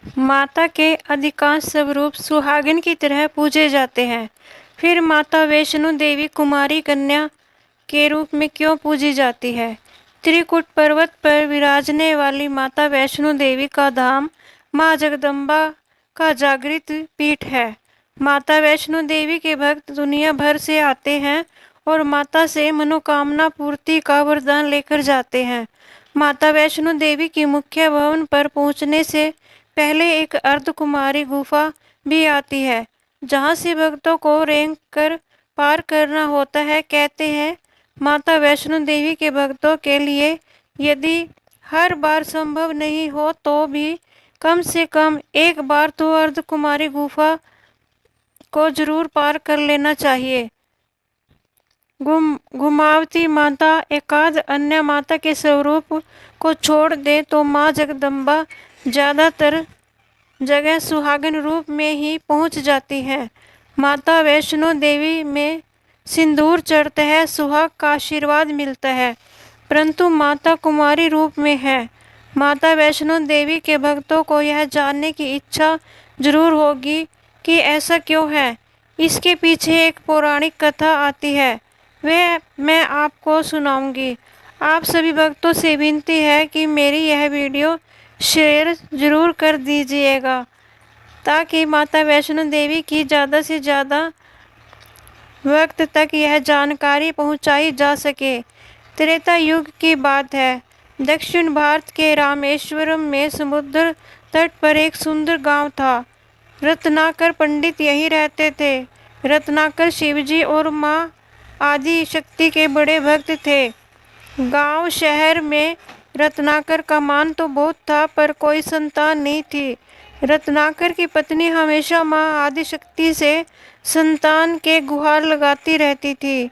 माता के अधिकांश स्वरूप सुहागिन की तरह पूजे जाते हैं। फिर माता वैष्णो देवी कुमारी कन्या के रूप में क्यों पूजी जाती है? त्रिकुट पर्वत पर विराजने वाली माता वैष्णो देवी का धाम माँ जगदम्बा का जागृत पीठ है। माता वैष्णो देवी के भक्त दुनिया भर से आते हैं और माता से मनोकामना पूर्ति का वरदान लेकर जाते हैं। माता वैष्णो देवी की मुख्य भवन पर पहुंचने से पहले एक अर्धकुमारी गुफा भी आती है, जहां से भक्तों को रेंग कर पार करना होता है। कहते हैं माता वैष्णो देवी के भक्तों के लिए यदि हर बार संभव नहीं हो तो भी कम से कम एक बार तो अर्धकुमारी गुफा को जरूर पार कर लेना चाहिए। घुमावती माता एकाध अन्य माता के स्वरूप को छोड़ दे तो माँ जगदम्बा ज़्यादातर जगह सुहागन रूप में ही पहुँच जाती है। माता वैष्णो देवी में सिंदूर चढ़ता है, सुहाग का आशीर्वाद मिलता है, परंतु माता कुमारी रूप में है। माता वैष्णो देवी के भक्तों को यह जानने की इच्छा जरूर होगी कि ऐसा क्यों है। इसके पीछे एक पौराणिक कथा आती है, वह मैं आपको सुनाऊंगी। आप सभी भक्तों से विनती है कि मेरी यह वीडियो शेयर जरूर कर दीजिएगा, ताकि माता वैष्णो देवी की ज़्यादा से ज़्यादा वक्त तक यह जानकारी पहुंचाई जा सके। त्रेता युग की बात है। दक्षिण भारत के रामेश्वरम में समुद्र तट पर एक सुंदर गांव था। रत्नाकर पंडित यहीं रहते थे। रत्नाकर शिवजी और माँ आदि शक्ति के बड़े भक्त थे। गांव शहर में रत्नाकर का मान तो बहुत था, पर कोई संतान नहीं थी। रत्नाकर की पत्नी हमेशा माँ आदिशक्ति से संतान के गुहार लगाती रहती थी।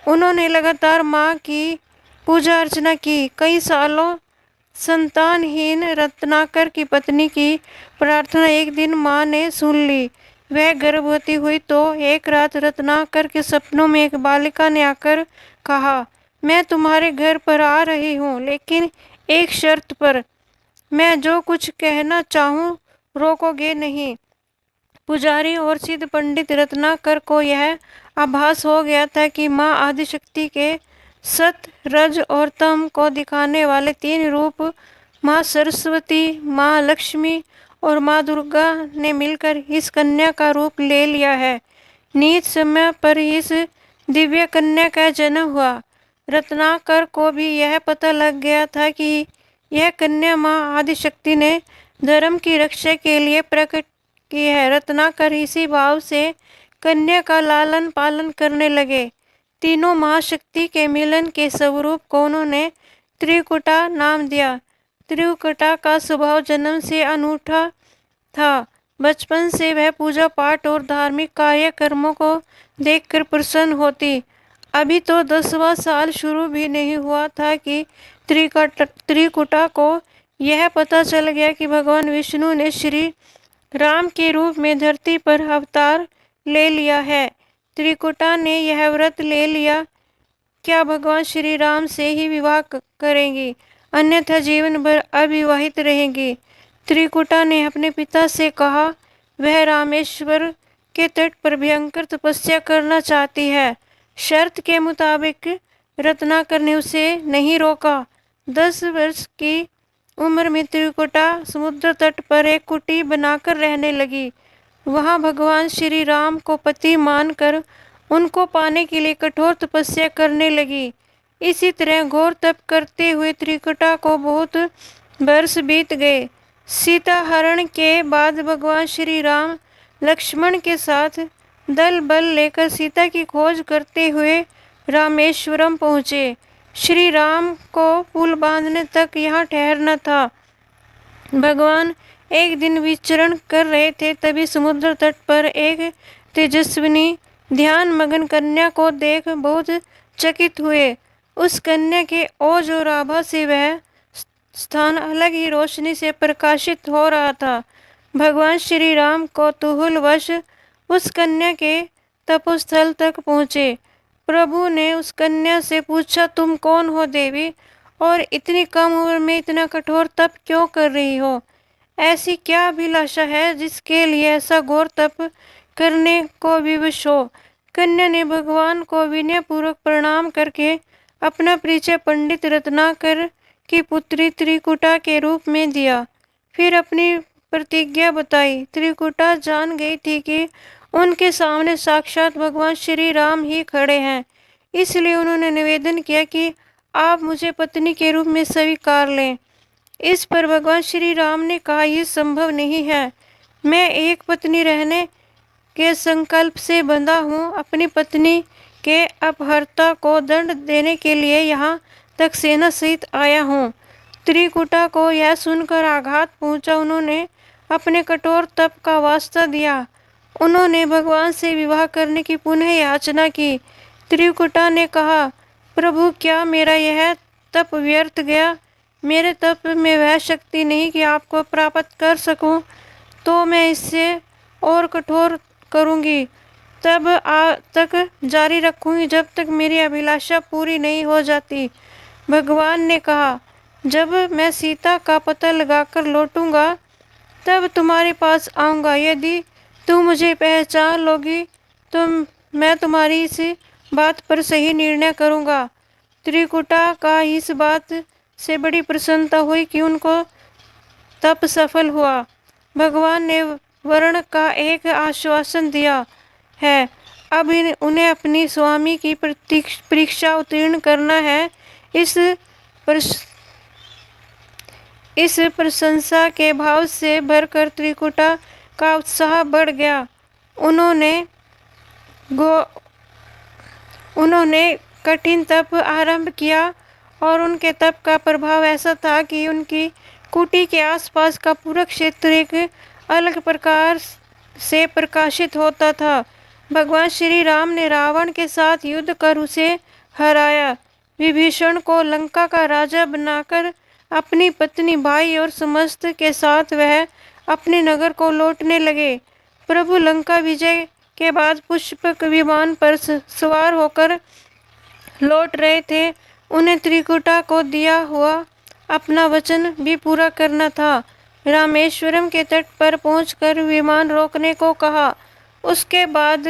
उन्होंने लगातार माँ की पूजा अर्चना की। कई सालों संतानहीन रत्नाकर की पत्नी की प्रार्थना एक दिन माँ ने सुन ली। वह गर्भवती हुई तो एक रात रत्नाकर के सपनों में एक बालिका ने आकर कहा, मैं तुम्हारे घर पर आ रही हूँ, लेकिन एक शर्त पर। मैं जो कुछ कहना चाहूँ रोकोगे नहीं। पुजारी और सिद्ध पंडित रत्नाकर को यह आभास हो गया था कि माँ आदिशक्ति के सत, रज और तम को दिखाने वाले तीन रूप माँ सरस्वती, माँ लक्ष्मी और माँ दुर्गा ने मिलकर इस कन्या का रूप ले लिया है। नियत समय पर इस दिव्य कन्या का जन्म हुआ। रत्नाकर को भी यह पता लग गया था कि यह कन्या माँ आदिशक्ति ने धर्म की रक्षा के लिए प्रकट की है। रत्नाकर इसी भाव से कन्या का लालन पालन करने लगे। तीनों महाशक्ति के मिलन के स्वरूप को उन्होंने त्रिकुटा नाम दिया। त्रिकुटा का स्वभाव जन्म से अनूठा था। बचपन से वह पूजा पाठ और धार्मिक कार्यक्रमों को देखकर प्रसन्न होती। अभी तो 10वां साल शुरू भी नहीं हुआ था कि त्रिकुटा को यह पता चल गया कि भगवान विष्णु ने श्री राम के रूप में धरती पर अवतार ले लिया है। त्रिकुटा ने यह व्रत ले लिया, क्या भगवान श्री राम से ही विवाह करेंगी, अन्यथा जीवन भर अविवाहित रहेंगी। त्रिकुटा ने अपने पिता से कहा, वह रामेश्वर के तट पर भयंकर तपस्या करना चाहती है। शर्त के मुताबिक रत्नाकर ने उसे नहीं रोका। 10 वर्ष की उम्र में त्रिकुटा समुद्र तट पर एक कुटी बनाकर रहने लगी। वहां भगवान श्री राम को पति मानकर उनको पाने के लिए कठोर तपस्या करने लगी। इसी तरह घोर तप करते हुए त्रिकुटा को बहुत वर्ष बीत गए। सीता हरण के बाद भगवान श्री राम लक्ष्मण के साथ दल बल लेकर सीता की खोज करते हुए रामेश्वरम पहुँचे। श्री राम को पुल बांधने तक यहाँ ठहरना था। भगवान एक दिन विचरण कर रहे थे, तभी समुद्र तट पर एक तेजस्विनी ध्यान मगन कन्या को देख बहुत चकित हुए। उस कन्या के ओज और आभा से वह स्थान अलग ही रोशनी से प्रकाशित हो रहा था। भगवान श्री राम कौतूहल वश उस कन्या के तपोस्थल तक पहुँचे। प्रभु ने उस कन्या से पूछा, तुम कौन हो देवी, और इतनी कम उम्र में इतना कठोर तप क्यों कर रही हो? ऐसी क्या अभिलाषा है जिसके लिए ऐसा घोर तप करने को विवश हो। कन्या ने भगवान को विनय पूर्वक प्रणाम करके अपना परिचय पंडित रत्नाकर की पुत्री त्रिकुटा के रूप में दिया। फिर अपनी प्रतिज्ञा बताई। त्रिकुटा जान गई थी कि उनके सामने साक्षात भगवान श्री राम ही खड़े हैं, इसलिए उन्होंने निवेदन किया कि आप मुझे पत्नी के रूप में स्वीकार लें। इस पर भगवान श्री राम ने कहा, यह संभव नहीं है। मैं एक पत्नी रहने के संकल्प से बंधा हूँ। अपनी पत्नी के अपहर्ता को दंड देने के लिए यहाँ तक सेना सहित आया हूँ। त्रिकुटा को यह सुनकर आघात पहुँचा। उन्होंने अपने कठोर तप का वास्ता दिया। उन्होंने भगवान से विवाह करने की पुनः याचना की। त्रिकुटा ने कहा, प्रभु, क्या मेरा यह तप व्यर्थ गया? मेरे तप में वह शक्ति नहीं कि आपको प्राप्त कर सकूं, तो मैं इससे और कठोर करूंगी। तब तक जारी रखूंगी जब तक मेरी अभिलाषा पूरी नहीं हो जाती। भगवान ने कहा, जब मैं सीता का पता लगाकर लौटूंगा तब तुम्हारे पास आऊंगा। यदि तुम मुझे पहचान लोगी तो मैं तुम्हारी इस बात पर सही निर्णय करूंगा। त्रिकुटा का इस बात से बड़ी प्रसन्नता हुई कि उनको तप सफल हुआ। भगवान ने वर्ण का एक आश्वासन दिया है। अब उन्हें अपनी स्वामी की परीक्षा उत्तीर्ण करना है। इस प्रशंसा के भाव से भरकर त्रिकुटा का उत्साह बढ़ गया। उन्होंने कठिन तप आरंभ किया और उनके तप का प्रभाव ऐसा था कि उनकी कुटी के आसपास का पूरा क्षेत्र एक अलग प्रकार से प्रकाशित होता था। भगवान श्री राम ने रावण के साथ युद्ध कर उसे हराया। विभीषण को लंका का राजा बनाकर अपनी पत्नी, भाई और समस्त के साथ वह अपने नगर को लौटने लगे। प्रभु लंका विजय के बाद पुष्पक विमान पर सवार होकर लौट रहे थे। उन्हें त्रिकुटा को दिया हुआ अपना वचन भी पूरा करना था। रामेश्वरम के तट पर पहुंचकर विमान रोकने को कहा। उसके बाद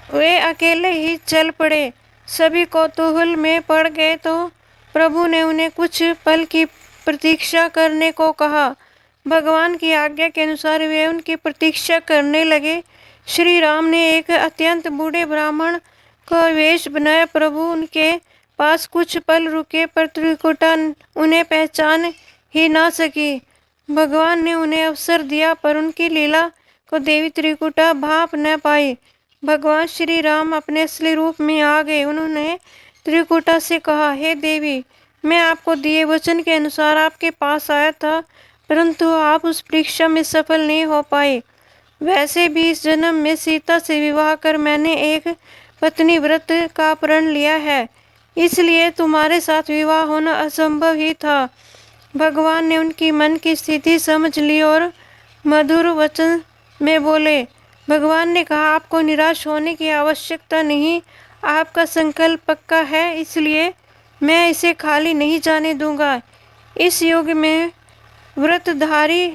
वे अकेले ही चल पड़े। सभी कौतूहल में पड़ गए तो प्रभु ने उन्हें कुछ पल की प्रतीक्षा करने को कहा। भगवान की आज्ञा के अनुसार वे उनकी प्रतीक्षा करने लगे। श्री राम ने एक अत्यंत बूढ़े ब्राह्मण का वेश बनाया। प्रभु उनके पास कुछ पल रुके पर त्रिकुटा उन्हें पहचान ही ना सकी। भगवान ने उन्हें अवसर दिया पर उनकी लीला को देवी त्रिकुटा भाप न पाई। भगवान श्री राम अपने असली रूप में आ गए। उन्होंने त्रिकुटा से कहा, हे देवी, मैं आपको दिए वचन के अनुसार आपके पास आया था, परंतु आप उस परीक्षा में सफल नहीं हो पाए। वैसे भी इस जन्म में सीता से विवाह कर मैंने एक पत्नी व्रत का प्रण लिया है, इसलिए तुम्हारे साथ विवाह होना असंभव ही था। भगवान ने उनकी मन की स्थिति समझ ली और मधुर वचन में बोले। भगवान ने कहा, आपको निराश होने की आवश्यकता नहीं। आपका संकल्प पक्का है, इसलिए मैं इसे खाली नहीं जाने दूंगा। इस युग में व्रतधारी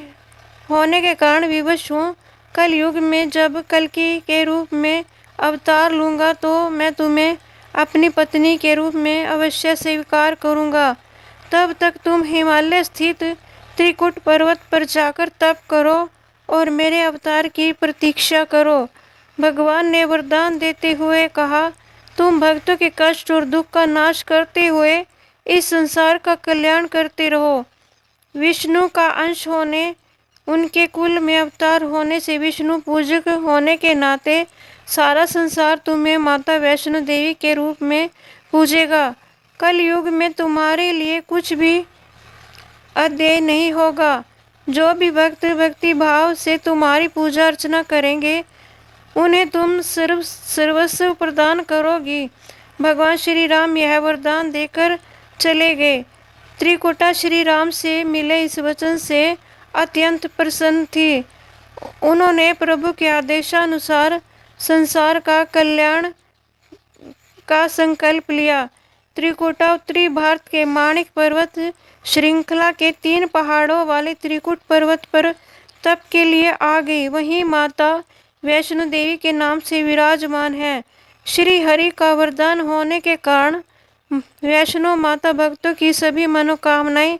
होने के कारण विवश हूँ। कल युग में जब कल्कि के रूप में अवतार लूँगा तो मैं तुम्हें अपनी पत्नी के रूप में अवश्य स्वीकार करूँगा। तब तक तुम हिमालय स्थित त्रिकुट पर्वत पर जाकर तप करो और मेरे अवतार की प्रतीक्षा करो। भगवान ने वरदान देते हुए कहा, तुम भक्तों के कष्ट और दुख का नाश करते हुए इस संसार का कल्याण करते रहो। विष्णु का अंश होने, उनके कुल में अवतार होने से विष्णु पूजक होने के नाते सारा संसार तुम्हें माता वैष्णो देवी के रूप में पूजेगा। कल युग में तुम्हारे लिए कुछ भी अध्यय नहीं होगा। जो भी भक्त भक्ति भाव से तुम्हारी पूजा अर्चना करेंगे उन्हें तुम सर्वस्व प्रदान करोगी। भगवान श्री राम यह वरदान देकर चले गए। त्रिकुटा श्री राम से मिले इस वचन से अत्यंत प्रसन्न थी। उन्होंने प्रभु के आदेशानुसार संसार का कल्याण का संकल्प लिया। त्रिकुटा उत्तरी भारत के माणिक पर्वत श्रृंखला के 3 पहाड़ों वाले त्रिकुट पर्वत पर तप के लिए आ गई। वहीं माता वैष्णो देवी के नाम से विराजमान है। श्री हरि का वरदान होने के कारण वैष्णो माता भक्तों की सभी मनोकामनाएं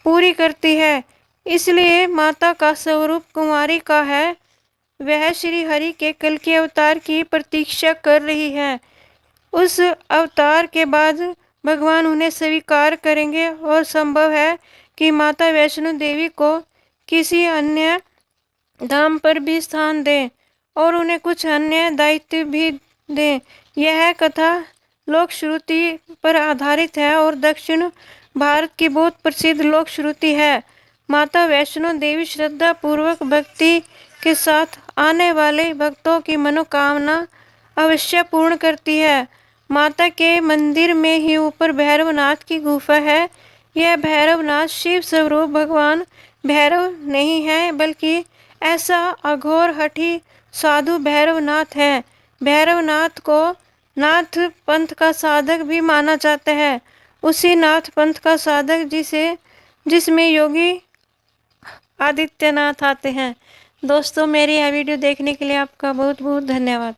पूरी करती है। इसलिए माता का स्वरूप कुमारी का है। वह श्री हरि के कल के अवतार की प्रतीक्षा कर रही है। उस अवतार के बाद भगवान उन्हें स्वीकार करेंगे और संभव है कि माता वैष्णो देवी को किसी अन्य धाम पर भी स्थान दें और उन्हें कुछ अन्य दायित्व भी दें। यह कथा लोक श्रुति पर आधारित है और दक्षिण भारत की बहुत प्रसिद्ध लोक श्रुति है। माता वैष्णो देवी श्रद्धा पूर्वक भक्ति के साथ आने वाले भक्तों की मनोकामना अवश्य पूर्ण करती है। माता के मंदिर में ही ऊपर भैरवनाथ की गुफा है। यह भैरवनाथ शिव स्वरूप भगवान भैरव नहीं है, बल्कि ऐसा अघोर हठी साधु भैरवनाथ है। भैरवनाथ को नाथ पंथ का साधक भी माना जाता है। उसी नाथ पंथ का साधक जिसमें योगी आदित्यनाथ आते हैं। दोस्तों, मेरी यह वीडियो देखने के लिए आपका बहुत बहुत धन्यवाद।